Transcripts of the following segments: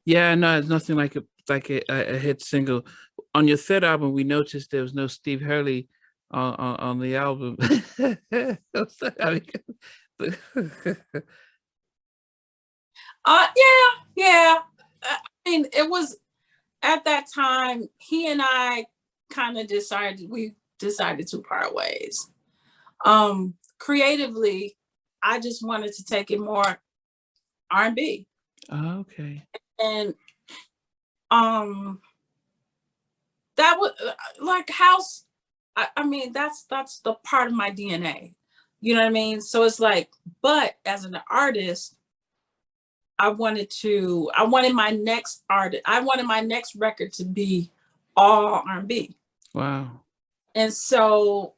Yeah, no, it's nothing like a hit single. On your third album, we noticed there was no Steve Hurley on the album. I mean, Yeah. I mean, it was at that time, he and I kind of decided to part ways. Creatively, I just wanted to take it more R&B. Oh, okay. And that was like house. I mean, that's the part of my DNA. You know what I mean? So it's like, but as an artist, I wanted my next record to be all R&B. Wow. And so,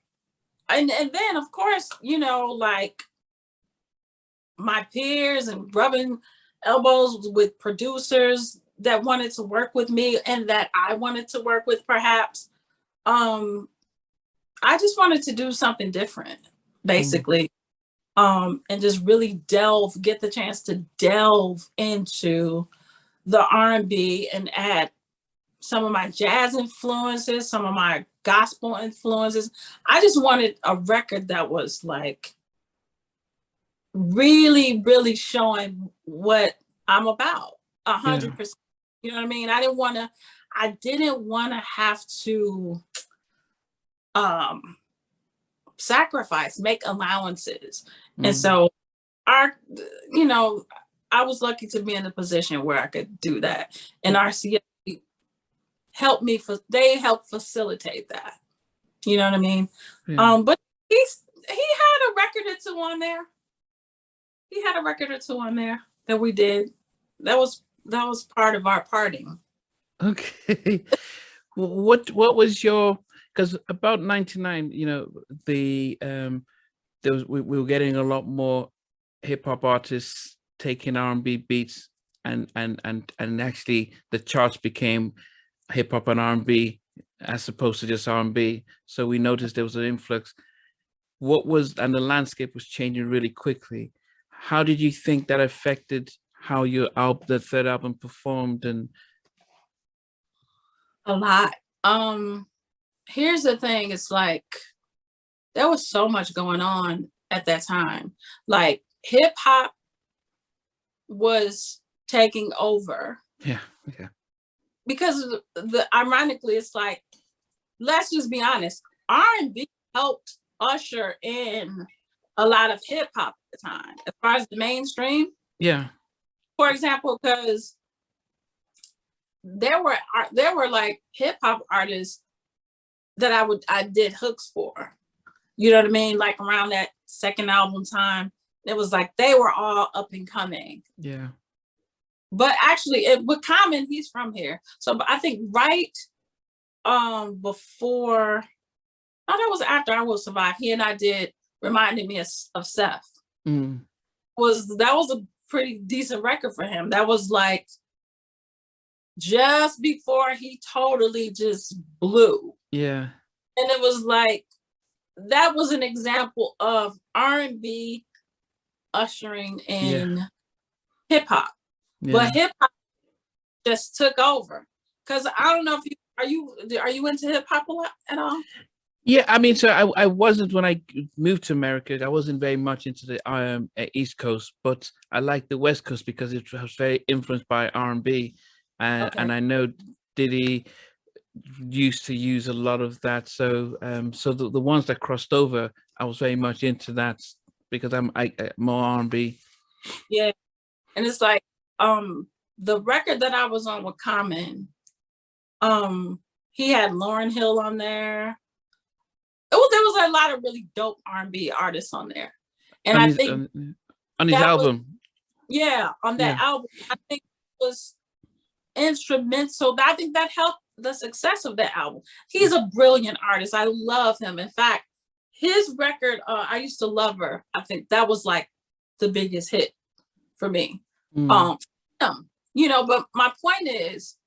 and then of course, you know, like my peers and rubbing elbows with producers that wanted to work with me and that I wanted to work with perhaps. I just wanted to do something different, basically. And just really get the chance to delve into the R&B and add some of my jazz influences, some of my gospel influences. I just wanted a record that was like really, really showing what I'm about 100%. You know what I mean? I didn't want to have to sacrifice, make allowances. And so you know, I was lucky to be in a position where I could do that. And RCA helped facilitate that. You know what I mean? But he had a record or two on there. He had a record or two on there that we did. That was part of our parting. Okay. What was your, because about 99, you know, we were getting a lot more hip hop artists taking R&B beats and actually the charts became hip hop and R&B as opposed to just R&B. So we noticed there was an influx. And the landscape was changing really quickly. How did you think that affected how the third album performed? And a lot. Here's the thing, it's like there was so much going on at that time. Like hip hop was taking over. Yeah. Because ironically, it's like, let's just be honest, R&B helped usher in a lot of hip hop at the time, as far as the mainstream. Yeah. For example, because there were like hip hop artists that I did hooks for. You know what I mean? Like around that second album time, it was like they were all up and coming. Yeah. But actually, with Common, he's from here. So I think right before, that was after I Will Survive, he and I reminded me of Seth. That was a pretty decent record for him. That was like just before he totally just blew. Yeah. And it was like, that was an example of R&B ushering in hip hop. Yeah. But hip hop just took over. Cause I don't know if are you into hip hop a lot at all? Yeah, I mean, so I wasn't, when I moved to America, I wasn't very much into the East Coast, but I liked the West Coast because it was very influenced by R&B. And I know Diddy used to use a lot of that. So so the ones that crossed over, I was very much into that because I'm more R&B. Yeah. And it's like the record that I was on with Common, he had Lauryn Hill on there. There was a lot of really dope R&B artists on there. And I think on his album. On that album, I think it was instrumental. I think that helped the success of that album. He's a brilliant artist. I love him. In fact, his record, I Used to Love Her, I think that was like the biggest hit for me. You know, but my point is,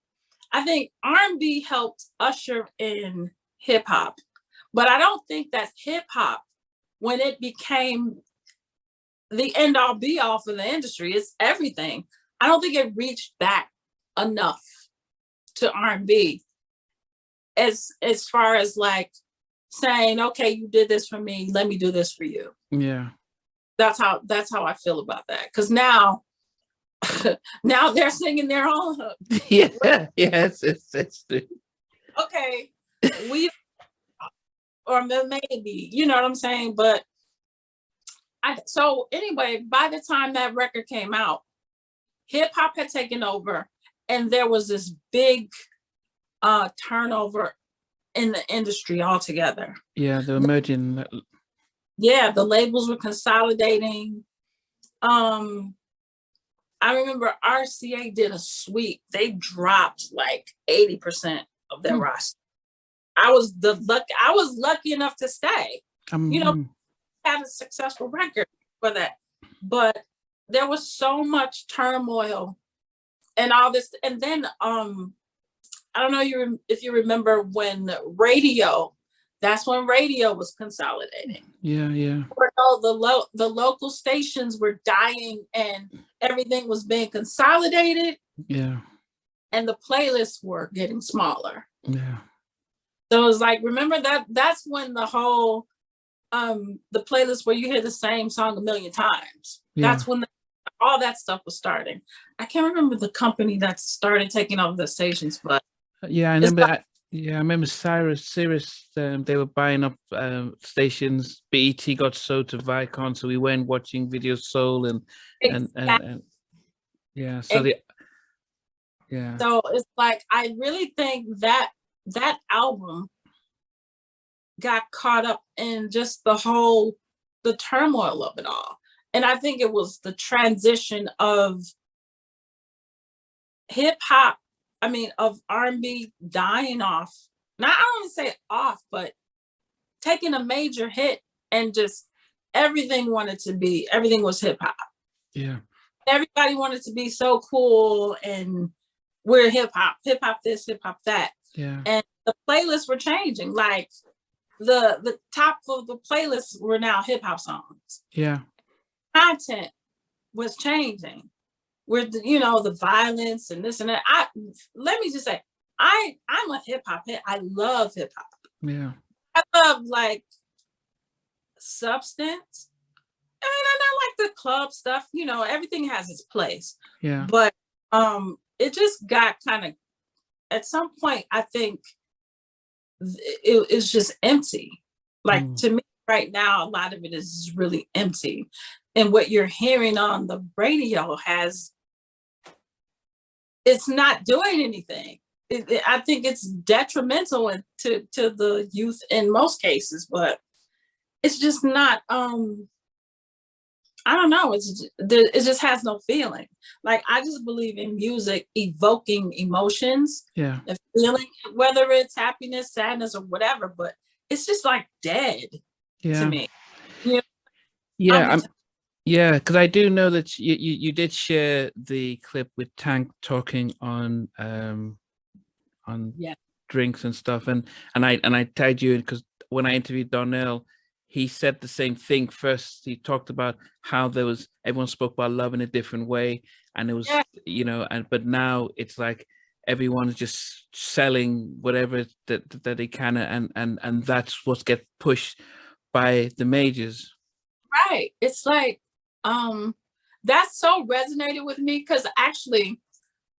I think R&B helped usher in hip hop, but I don't think that hip hop, when it became the end all be all for the industry, it's everything. I don't think it reached back enough to R&B as far as like saying, okay, you did this for me, let me do this for you. Yeah. That's how I feel about that. Because now now they're singing their own hook. Yeah, yes, it's Okay, we or maybe, you know what I'm saying? But so anyway, by the time that record came out, hip hop had taken over, and there was this big turnover in the industry altogether. Yeah, they're merging. Yeah, the labels were consolidating. I remember RCA did a sweep. They dropped like 80% of their roster. I was lucky enough to stay. You know, had a successful record for that. But there was so much turmoil and all this. And then I don't know if you remember when radio, that's when radio was consolidating. Yeah. The local stations were dying and everything was being consolidated. Yeah. And the playlists were getting smaller. Yeah. So it was like, remember that's when the whole the playlist where you hear the same song a million times. Yeah. That's when all that stuff was starting. I can't remember the company that started taking over the stations, but yeah, I remember that. Yeah, I remember Sirius. They were buying up stations. BET got sold to Viacom, so we went watching Video Soul and yeah. So So it's like I really think that album got caught up in just the turmoil of it all, and I think it was the transition of hip hop. I mean, of R&B dying off. Now, I don't want to say off, but taking a major hit and just everything was hip hop. Yeah. Everybody wanted to be so cool and we're hip hop this, hip hop that. Yeah. And the playlists were changing. Like the top of the playlists were now hip hop songs. Yeah. Content was changing. With the violence and this and that. Let me just say, I'm a hip hop head. I love hip hop. Yeah. I love like substance. I mean, I don't like the club stuff. Everything has its place. Yeah. But it just got kind of, at some point, I think it's just empty. Like to me right now, a lot of it is really empty. And what you're hearing on the radio it's not doing anything. I think it's detrimental to the youth in most cases, but it's just not, I don't know. It just has no feeling. Like, I just believe in music evoking emotions. Yeah. And feeling, whether it's happiness, sadness, or whatever, but it's just like dead to me. Yeah. Yeah, because I do know that you did share the clip with Tank talking on drinks and stuff, and I tagged you because when I interviewed Donnell, he said the same thing. First, he talked about how everyone spoke about love in a different way, and it was but now it's like everyone's just selling whatever that they can, and that's what gets pushed by the majors. Right. It's like. That so resonated with me because actually,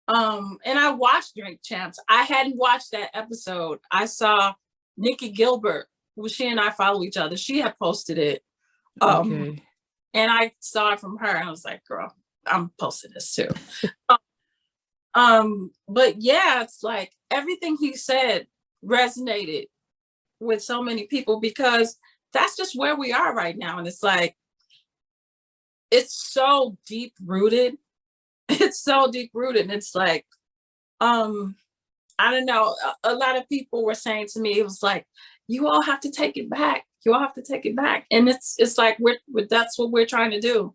and I watched Drink Champs. I hadn't watched that episode. I saw Nikki Gilbert, she and I follow each other. She had posted it. And I saw it from her. And I was like, girl, I'm posting this too. But yeah, it's like everything he said resonated with so many people because that's just where we are right now. And it's like, it's so deep rooted. It's so deep rooted. And it's like, I don't know. A lot of people were saying to me, it was like, you all have to take it back. You all have to take it back. And it's like, that's what we're trying to do.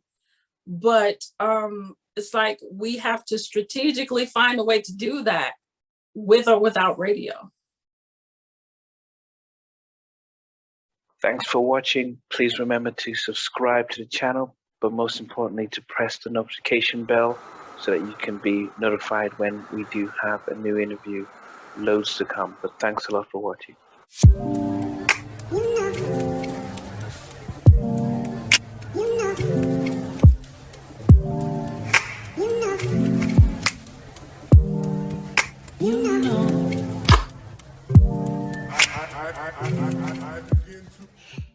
But it's like, we have to strategically find a way to do that with or without radio. Thanks for watching. Please remember to subscribe to the channel, but most importantly, to press the notification bell so that you can be notified when we do have a new interview. Loads to come, but thanks a lot for watching. I begin to